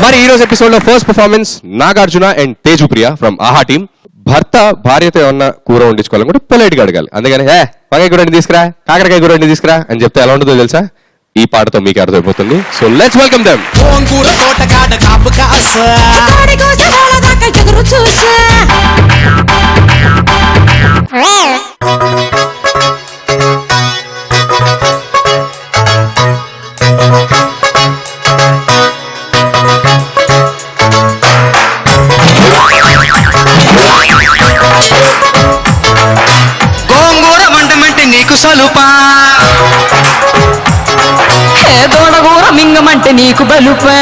మరి ఈ రోజు ఎపిసోడ్ లో first performance Nagarjuna and Tejupriya from Aha team. భర్త భార్యతో ఏమన్నా కూర వండించుకోవాలనుకుంటే పొలైట్ గా అడగాలి. అందుకని వంకాయ కూర తీసుకురా, కాకరకాయ కూర తీసుకురా అని చెప్తే ఎలా ఉంటుందో తెలుసా? ఈ పాటతో మీకు అర్థమైపోతుంది. So let's welcome them. గోంగూర వండమంటే నీకు సలుపా, దోడగూర మింగమంటే నీకు బలుపా.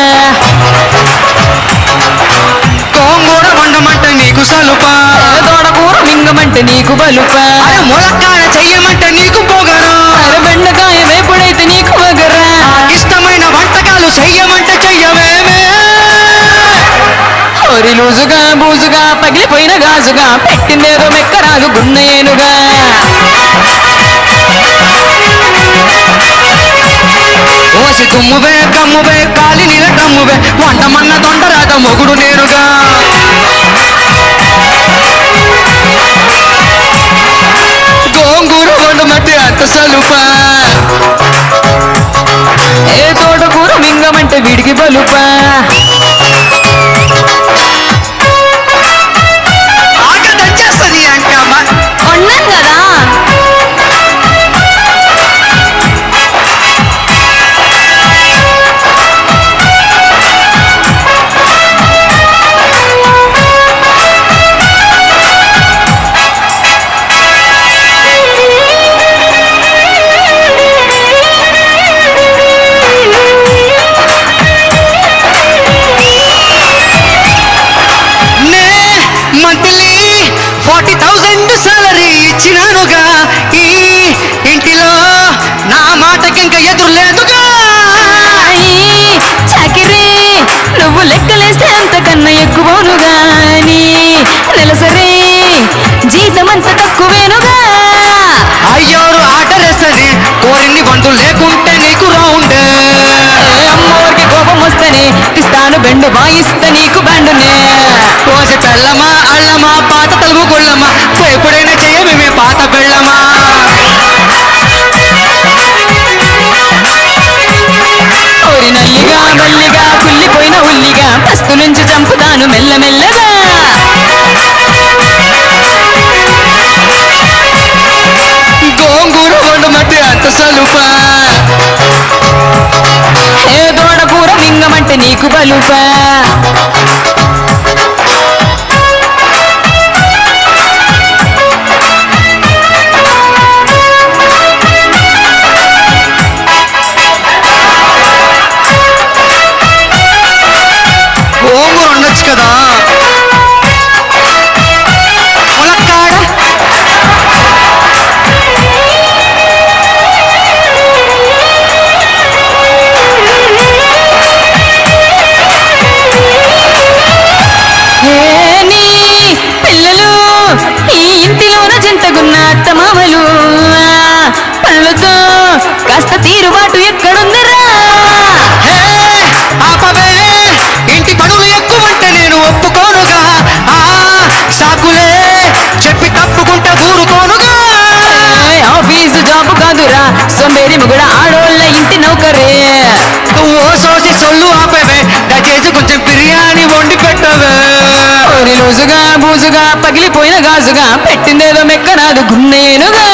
గోంగూర వండమంటే నీకు సలుపా, దోడగూర మింగమంటే నీకు బలుపా. ములక్కాడ చెయ్యమంటే నీకు పొగరా, బెండకాయ వేపుడైతే నీకు వగరా. ఇష్టమైన వంటకాలు చెయ్యమంటే చెయ్యవేమే. ఒరి లూజుగా బూజుగా పగిలిపోయిన గాజుగా పెట్టిందేదో మెక్కరాదు గున్న ఏనుగా. ఓసి తుమ్మువే కమ్మువే కాలి నీల కమ్మువే వంటమన్న తొండరాద మొగుడు నేరుగా. గోంగూర వండమంటే అంత సలుపా, ఏ తోటకూర మింగమంటే వీడికి బలుపా. ఆకలి తెచ్చేస్తుంది అంకమ్మ. అన్నాను కదా. మంత్లీ 40,000 సాలరీ ఇచ్చినానుగా, ఈ ఇంటిలో నా మాటకింక ఎదురు లేదుగా. చకిరి నువ్వు లెక్కలేస్తే అంతకన్నా ఎక్కువనుగా. నీ నెలసరి జీతమంత తక్కువేనుగా. అయ్యోరు ఆటరేసని కోరిన్ని వందు లేకుంటే నీకు రౌండ్. అమ్మోరికి కోపం వస్తేనే ఇస్తాను బెండు వాయిస్తా నీకు బండునే. కోసి పెళ్ళమా అల్లమా పాత తలుగు కొల్లమా ఎప్పుడైనా చేయమే పాత పెళ్ళమా. ఓరి నల్లిగా మల్లిగా కుళ్ళిపోయిన ఉల్లిగా పస్తు నుంచి చంపుతాను మెల్లమెల్లగా. గోంగూర వండమంటే అంత సలుపా, ఏ దోడకూర మింగమంటే నీకు బలుపా. గోంగూర ఉండొచ్చు కదా. ములక్కాడ నీ పిల్లలు ఈ ఇంటిలోన జంటగున్న అత్తమామలు పళ్ళతో కాస్త తీరుబాటు ఎక్కడుందరా. ఆపవే ఇంటి పనులు ఎక్కువంటే నేను ఒప్పుకోనుగా. ఆ సాకులే చెప్పి తప్పుకుంటే ఊరుకోనుగా. ఆఫీసు జాబు కాదురా సొంబేరి ముగుడ ఆడోళ్ళ ఇంటి నౌకరే. ఓ సోసి సొల్లు ఆపవే దయచేసి కొంచెం బిర్యానీ వండి పెట్టవే. ఒరి లూజుగా బూజుగా పగిలిపోయిన గాజుగా పెట్టిందేదో మెక్కరాదు గున్నేనుగా.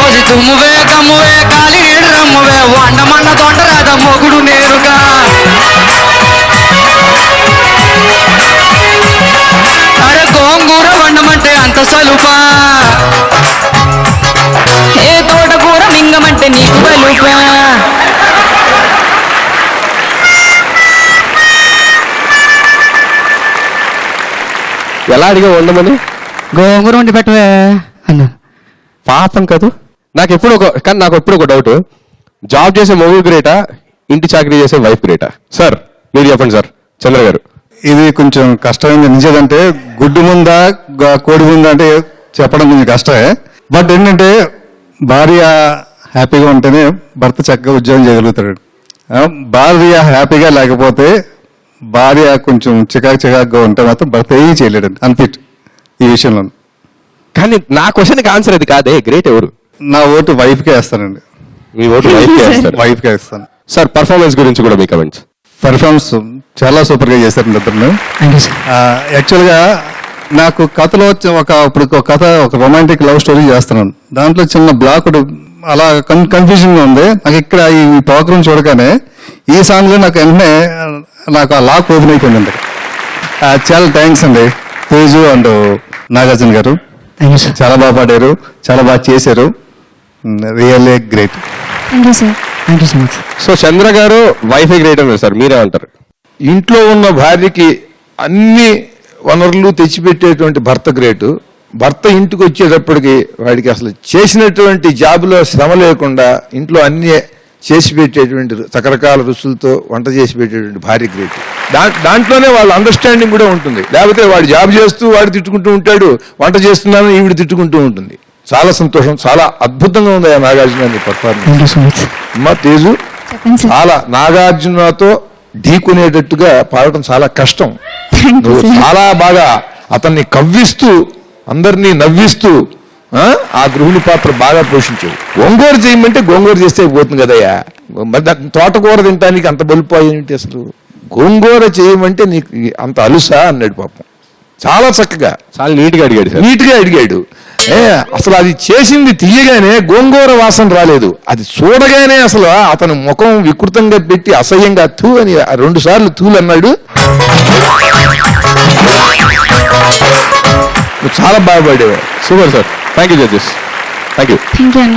ఓసి తుమ్మువే కమ్మువే కాలి నీడు రమ్మువే వండమన్న తొండరాద మొగుడు నేరుగా. అరే గోంగూర వండమంటే అంత సలుపా, ఏ తోటకూర మింగమంటే నీకు బలుపా. ఎలా అడిగా వండమని? గోంగూర వండి పెట్టవే అన్నా. పాపం కాదు. నాకు ఎప్పుడు ఒక డౌట్, జాబ్ చేసే మొగుడు గ్రేటా, ఇంటి చాకరీ చేసే వైఫ్ గ్రేటా? సార్ మీరు చెప్పండి సార్. చంద్ర గారు. ఇది కొంచెం కష్టమైంది నిజంటే. గుడ్డు ముందా కోడి ముందా అంటే చెప్పడం కొంచెం కష్టమే. బట్ ఏంటంటే భార్య హ్యాపీగా ఉంటేనే భర్త చక్కగా ఉద్యోగం చేయగలుగుతాడు. భార్య హ్యాపీగా లేకపోతే భార్య కొంచెం చికాకుగా ఉంటే మాత్రం భర్త ఏమీ చేయలేడండి. అన్ఫిట్ ఈ విషయంలో. కానీ నా క్వశ్చన్కి ఆన్సర్ అది కాదే. గ్రేట్ ఎవరు? నా ఓటు వైఫ్కే వేస్తానండి. మీ ఓటు వైఫ్కే వేస్తారు. వైఫ్కే వేస్తాను. సార్ పర్ఫార్మెన్స్ గురించి కూడా మీ కమెంట్స్. పర్ఫార్మెన్స్ చాలా సూపర్గా చేశారండి ఇద్దరు. Thank you sir. యాక్చువల్గా నాకు కథలో ఒక రొమాంటిక్ లవ్ స్టోరీ చేస్తున్నాను. దాంట్లో చిన్న బ్లాక్ అలా కన్ఫ్యూజన్గా ఉంది నాకు. ఇక్కడ ఈ ప్రోగ్రామ్ చూడగానే ఈ సాంగ్లో నాకు వెంటనే నాకు ఆ లాక్ ఓపెన్ అయిపోయిందండి. చాలా థ్యాంక్స్ అండి Teju and Nagarjuna garu. Thank you sir. చాలా బాగా పాడారు, చాలా బాగా చేశారు. Really great. Thank you sir. Thank you so much. So Chandra garu వైఫై గ్రేట్ అన్నారు సార్, మీరేమంటారు? ఇంట్లో ఉన్న భార్యకి అన్ని వనరులు తెచ్చిపెట్టేటువంటి భర్త గ్రేటు. భర్త ఇంటికి వచ్చేటప్పటికి వాడికి అసలు చేసినటువంటి జాబులో శ్రమ లేకుండా ఇంట్లో అన్ని చేసి పెట్టేటువంటి రకరకాల రుచులతో వంట చేసి పెట్టేటువంటి భార్య గ్రేట్. దాంట్లోనే వాళ్ళ అండర్స్టాండింగ్ కూడా ఉంటుంది. లేకపోతే వాడు జాబ్ చేస్తూ వాడు తిట్టుకుంటూ ఉంటాడు, వంట చేస్తున్నాను ఈవిడ తిట్టుకుంటూ ఉంటుంది. చాలా సంతోషం, చాలా అద్భుతంగా ఉంది ఆ Nagarjuna performance. Thank you so much. అమ్మా తేజు చెప్పండి సార్. చాలా నాగార్జునతో ఢీకొనేటట్టుగా పాడటం చాలా కష్టం. థ్యాంక్ యూ నువ్వు సార్. చాలా బాగా అతన్ని కవ్విస్తూ అందరినీ నవ్విస్తూ ఆ గృహిణి పాత్ర బాగా పోషించావు. గోంగూర చేయమంటే గోంగూర చేస్తే పోతుంది కదయ్యా. మరి తోటకూర తినడానికి అంత బలిపోయేంటి అసలు? గోంగూర చేయమంటే నీకు అంత అలుసా అన్నాడు పాపం. చాలా చక్కగా చాలా నీట్గా అడిగాడు సార్. నీట్గా అడిగాడు. అసలు అది చేసింది తీయగానే గోంగూర వాసన రాలేదు. అది చూడగానే అసలు అతను ముఖం వికృతంగా పెట్టి అసహ్యంగా తూ అని 2 సార్లు తూలు అన్నాడు. చాలా బాగా పాడేవా. Super sir. Thank you judges. Thank you. Thank you అన్న.